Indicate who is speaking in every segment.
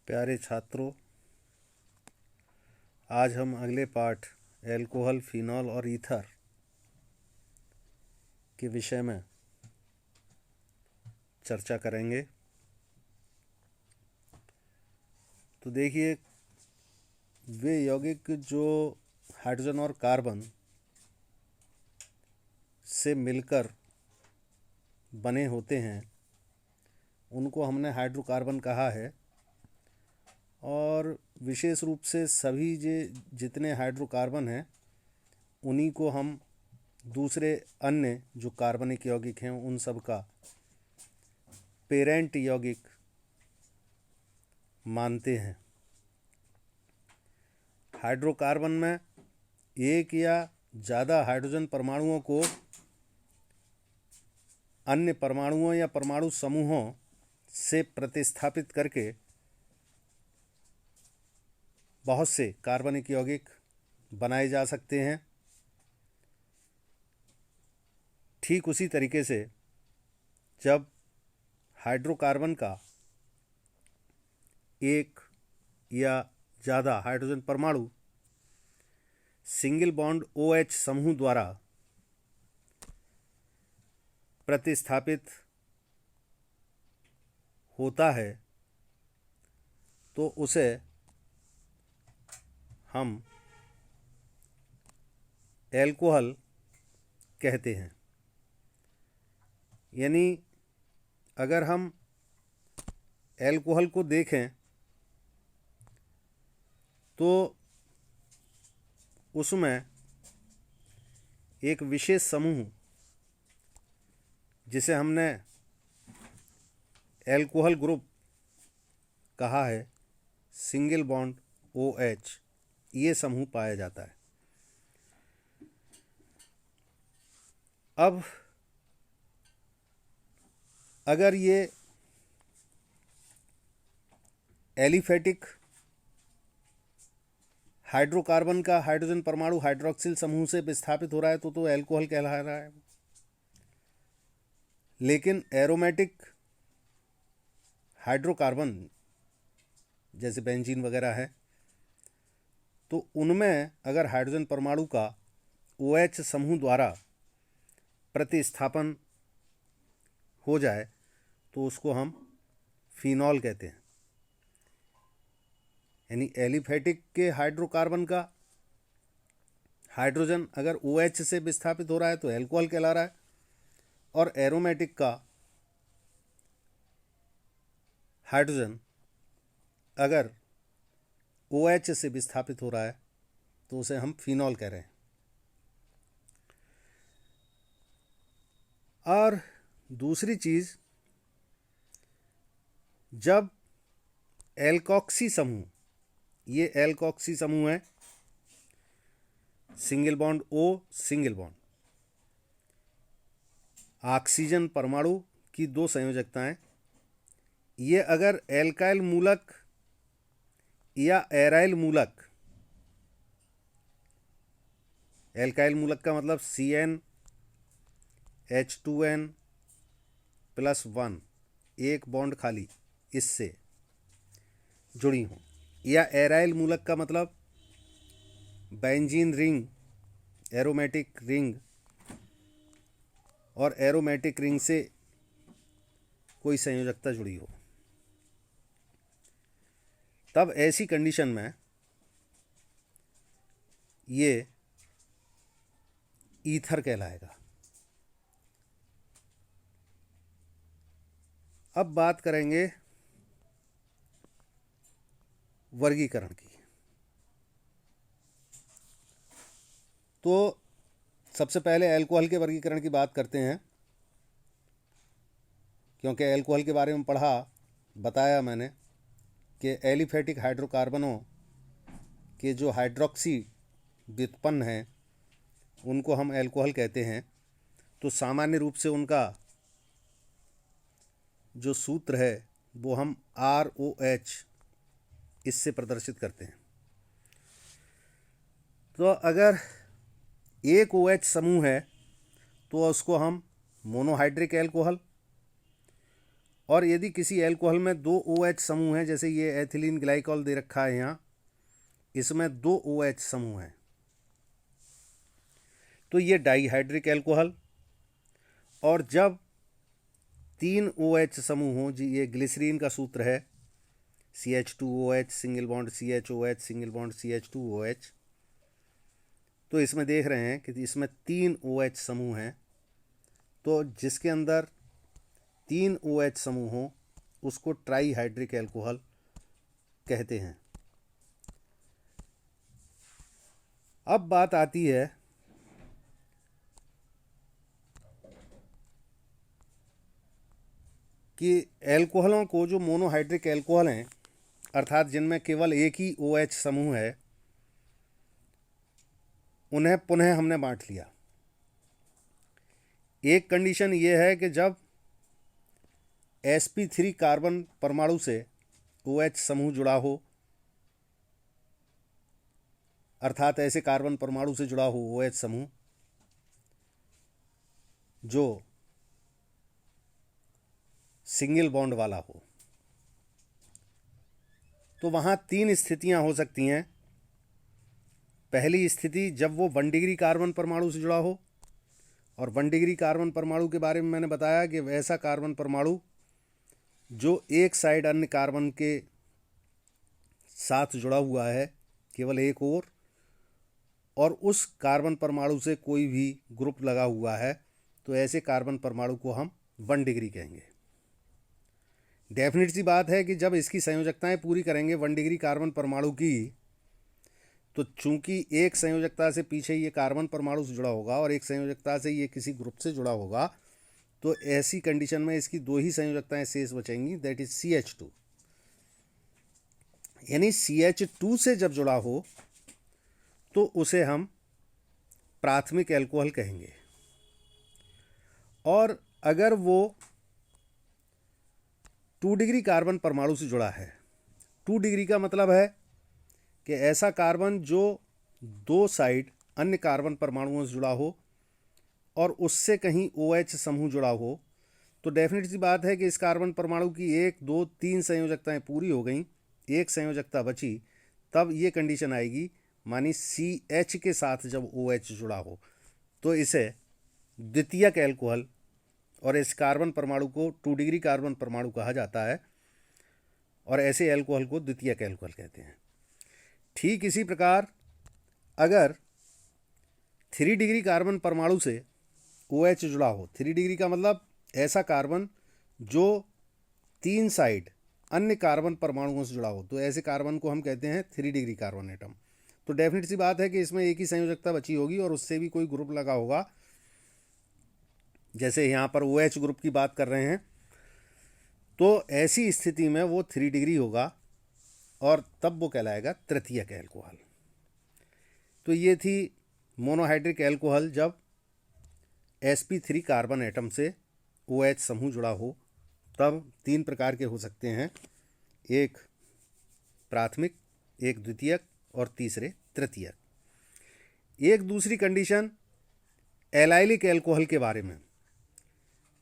Speaker 1: प्यारे छात्रों, आज हम अगले पाठ एल्कोहल, फिनॉल और ईथर के विषय में चर्चा करेंगे। तो देखिए, वे यौगिक जो हाइड्रोजन और कार्बन से मिलकर बने होते हैं उनको हमने हाइड्रोकार्बन कहा है। और विशेष रूप से सभी जितने हाइड्रोकार्बन हैं उन्हीं को हम दूसरे अन्य जो कार्बनिक यौगिक हैं उन सब का पेरेंट यौगिक मानते हैं। हाइड्रोकार्बन में एक या ज़्यादा हाइड्रोजन परमाणुओं को अन्य परमाणुओं या परमाणु समूहों से प्रतिस्थापित करके बहुत से कार्बनिक यौगिक बनाए जा सकते हैं। ठीक उसी तरीके से जब हाइड्रोकार्बन का एक या ज़्यादा हाइड्रोजन परमाणु सिंगल बॉन्ड OH समूह द्वारा प्रतिस्थापित होता है तो उसे हम एल्कोहल कहते हैं। यानी अगर हम एल्कोहल को देखें तो उसमें एक विशेष समूह जिसे हमने एल्कोहल ग्रुप कहा है, सिंगल बॉन्ड OH, ये समूह पाया जाता है। अब अगर ये एलिफेटिक हाइड्रोकार्बन का हाइड्रोजन परमाणु हाइड्रोक्सिल समूह से विस्थापित हो रहा है तो एल्कोहल कहला रहा है। लेकिन एरोमेटिक हाइड्रोकार्बन जैसे बेंजीन वगैरह है तो उनमें अगर हाइड्रोजन परमाणु का OH समूह द्वारा प्रतिस्थापन हो जाए तो उसको हम फिनॉल कहते हैं। यानी एलिफेटिक के हाइड्रोकार्बन का हाइड्रोजन अगर OH से विस्थापित हो रहा है तो एल्कोहल कहला रहा है, और एरोमेटिक का हाइड्रोजन अगर OH से विस्थापित हो रहा है तो उसे हम फिनॉल कह रहे हैं। और दूसरी चीज़, जब एल्कोक्सी समूह, ये एल्कोक्सी समूह है, single bond O single bond, oxygen परमाणु की दो संयोजकताएं, ये अगर एल्काइल मूलक या एराइल मूलक, एल्काइल मूलक का मतलब CnH2n+1, एक बॉन्ड खाली, इससे जुड़ी हों, या एराइल मूलक का मतलब बेंजीन रिंग, एरोमेटिक रिंग, और एरोमेटिक रिंग से कोई संयोजकता जुड़ी हो, तब ऐसी कंडीशन में ये ईथर कहलाएगा। अब बात करेंगे वर्गीकरण की। तो सबसे पहले अल्कोहल के वर्गीकरण की बात करते हैं, क्योंकि अल्कोहल के बारे में बताया मैंने कि एलिफेटिक हाइड्रोकार्बनों के जो हाइड्रोक्सी व्युत्पन्न हैं उनको हम अल्कोहल कहते हैं। तो सामान्य रूप से उनका जो सूत्र है वो हम ROH इससे प्रदर्शित करते हैं। तो अगर एक OH समूह है तो उसको हम मोनोहाइड्रिक एल्कोहल, और यदि किसी एल्कोहल में 2 OH समूह हैं, जैसे ये एथिलीन ग्लाइकॉल दे रखा है यहाँ, इसमें 2 OH समूह हैं, तो ये डाइहाइड्रिक एल्कोहल। और जब 3 OH समूह हों, जी ये ग्लिसरीन का सूत्र है, CH2OH single bond CHOH single bond CH2OH। तो इसमें देख रहे हैं कि इसमें 3 OH समूह हैं, तो जिसके अंदर 3 OH समूह हों उसको ट्राईहाइड्रिक एल्कोहल कहते हैं। अब बात आती है कि एल्कोहलों को, जो मोनोहाइड्रिक एल्कोहल हैं, अर्थात जिनमें केवल एक ही OH समूह है, उन्हें पुनः हमने बांट लिया। एक कंडीशन ये है कि जब sp3 कार्बन परमाणु से OH समूह जुड़ा हो, अर्थात ऐसे कार्बन परमाणु से जुड़ा हो OH समूह जो सिंगल बॉन्ड वाला हो, तो वहाँ 3 स्थितियाँ हो सकती हैं। पहली स्थिति जब वो 1 डिग्री कार्बन परमाणु से जुड़ा हो, और 1 डिग्री कार्बन परमाणु के बारे में मैंने बताया कि वैसा कार्बन परमाणु जो एक साइड अन्य कार्बन के साथ जुड़ा हुआ है, केवल एक और उस कार्बन परमाणु से कोई भी ग्रुप लगा हुआ है, तो ऐसे कार्बन परमाणु को हम 1 डिग्री कहेंगे। डेफिनेट सी बात है कि जब इसकी संयोजकताएं पूरी करेंगे 1 डिग्री कार्बन परमाणु की, तो चूंकि एक संयोजकता से पीछे ये कार्बन परमाणु से जुड़ा होगा और एक संयोजकता से ये किसी ग्रुप से जुड़ा होगा, तो ऐसी कंडीशन में इसकी 2 ही संयोजकताएं शेष बचेंगी, दैट इज CH2। यानी CH2 से जब जुड़ा हो तो उसे हम प्राथमिक एल्कोहल कहेंगे। और अगर वो 2 डिग्री कार्बन परमाणु से जुड़ा है, 2 डिग्री का मतलब है कि ऐसा कार्बन जो 2 साइड अन्य कार्बन परमाणुओं से जुड़ा हो और उससे कहीं OH समूह जुड़ा हो, तो डेफिनेट सी बात है कि इस कार्बन परमाणु की 1, 2, 3 संयोजकताएं पूरी हो गई, एक संयोजकता बची, तब ये कंडीशन आएगी, मानी CH के साथ जब OH जुड़ा हो, तो इसे द्वितीयक एल्कोहल, और इस कार्बन परमाणु को 2 डिग्री कार्बन परमाणु कहा जाता है, और ऐसे एल्कोहल को द्वितीयक एल्कोहल कहते हैं। ठीक इसी प्रकार अगर 3 डिग्री कार्बन परमाणु से OH जुड़ा हो, 3 डिग्री का मतलब ऐसा कार्बन जो 3 साइड अन्य कार्बन परमाणुओं से जुड़ा हो, तो ऐसे कार्बन को हम कहते हैं 3 डिग्री कार्बन एटम। तो डेफिनेट सी बात है कि इसमें एक ही संयोजकता बची होगी और उससे भी कोई ग्रुप लगा होगा, जैसे यहाँ पर OH ग्रुप की बात कर रहे हैं, तो ऐसी स्थिति में वो 3 डिग्री होगा और तब वो कहलाएगा तृतीयक एल्कोहल। तो ये थी मोनोहाइड्रिक एल्कोहल जब sp3 कार्बन एटम से OH समूह जुड़ा हो, तब 3 प्रकार के हो सकते हैं, एक प्राथमिक, एक द्वितीयक और तीसरे तृतीयक। एक दूसरी कंडीशन एलाइलिक एल्कोहल के बारे में,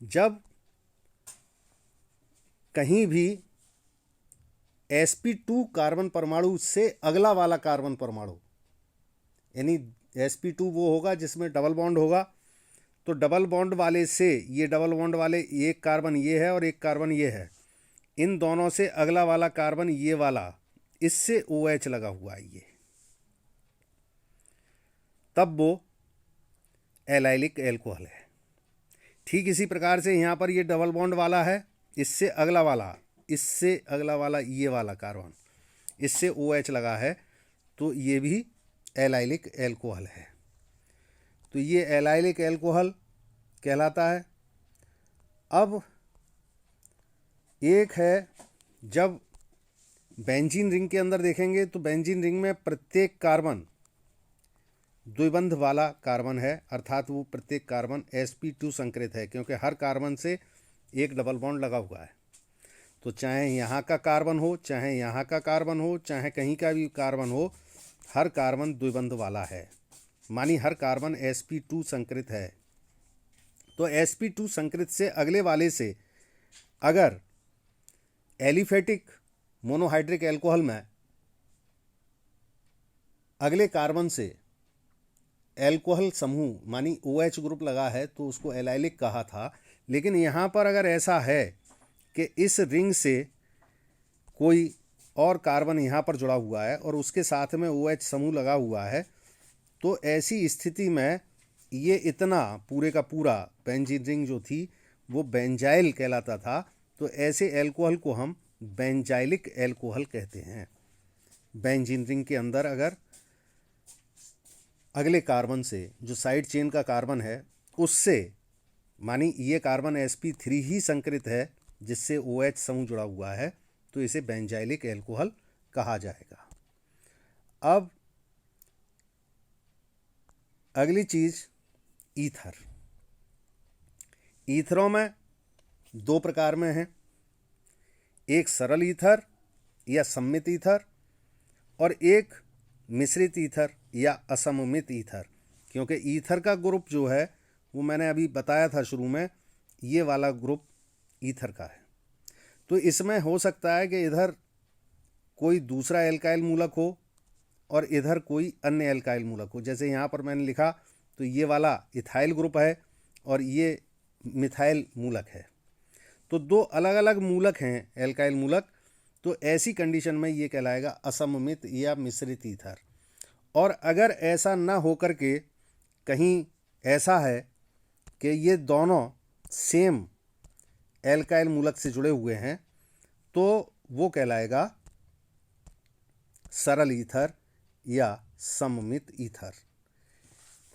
Speaker 1: जब कहीं भी sp2 कार्बन परमाणु से अगला वाला कार्बन परमाणु, यानी sp2 वो होगा जिसमें डबल बॉन्ड होगा, तो डबल बॉन्ड वाले से, ये डबल बॉन्ड वाले एक कार्बन ये है और एक कार्बन ये है, इन दोनों से अगला वाला कार्बन ये वाला, इससे OH लगा हुआ है ये, तब वो एलाइलिक एल्कोहल है। ठीक इसी प्रकार से यहाँ पर ये डबल बॉन्ड वाला है, इससे अगला वाला, इससे अगला वाला ये वाला कार्बन, इससे OH लगा है, तो ये भी एलाइलिक एल्कोहल है। तो ये एलाइलिक एल्कोहल कहलाता है। अब एक है, जब बेंजीन रिंग के अंदर देखेंगे तो बेंजीन रिंग में प्रत्येक कार्बन द्विबंध वाला कार्बन है, अर्थात वो प्रत्येक कार्बन sp2 संकृत है, क्योंकि हर कार्बन से एक डबल बॉन्ड लगा हुआ है। तो चाहे यहाँ का कार्बन हो, चाहे यहाँ का कार्बन हो, चाहे कहीं का भी कार्बन हो, हर कार्बन द्विबंध वाला है, मानी हर कार्बन sp2 संकृत है। तो sp2 संकृत से अगले वाले से अगर एलिफेटिक मोनोहाइड्रिक एल्कोहल में अगले कार्बन से एल्कोहल समूह मानी OH ग्रुप लगा है तो उसको एलाइलिक कहा था। लेकिन यहाँ पर अगर ऐसा है कि इस रिंग से कोई और कार्बन यहाँ पर जुड़ा हुआ है और उसके साथ में OH समूह लगा हुआ है, तो ऐसी स्थिति में ये इतना पूरे का पूरा बेंजीन रिंग जो थी वो बेंजाइल कहलाता था। तो ऐसे एल्कोहल को हम बेंजाइलिक एल्कोहल कहते हैं। बेंजीन रिंग के अंदर अगर अगले कार्बन से जो साइड चेन का कार्बन है उससे मानी ये कार्बन sp3 ही संकरित है जिससे OH समूह जुड़ा हुआ है, तो इसे बेंजाइलिक एल्कोहल कहा जाएगा। अब अगली चीज़ ईथर। ईथरों में दो प्रकार में है, एक सरल ईथर या सम्मित ईथर और एक मिश्रित ईथर या असममित ईथर। क्योंकि ईथर का ग्रुप जो है वो मैंने अभी बताया था शुरू में, ये वाला ग्रुप ईथर का है। तो इसमें हो सकता है कि इधर कोई दूसरा एल्काइल मूलक हो और इधर कोई अन्य एल्काइल मूलक हो। जैसे यहाँ पर मैंने लिखा तो ये वाला इथाइल ग्रुप है और ये मिथाइल मूलक है, तो दो अलग अलग मूलक हैं एल्काइल मूलक। तो ऐसी कंडीशन में ये कहलाएगा असममित या मिश्रित ईथर। और अगर ऐसा ना होकर के कहीं ऐसा है कि ये दोनों सेम एल्काइल मूलक से जुड़े हुए हैं तो वो कहलाएगा सरल ईथर या सममित ईथर।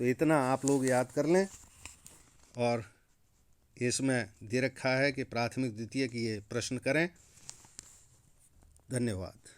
Speaker 1: तो इतना आप लोग याद कर लें। और इसमें दे रखा है कि प्राथमिक द्वितीय की ये प्रश्न करें। धन्यवाद।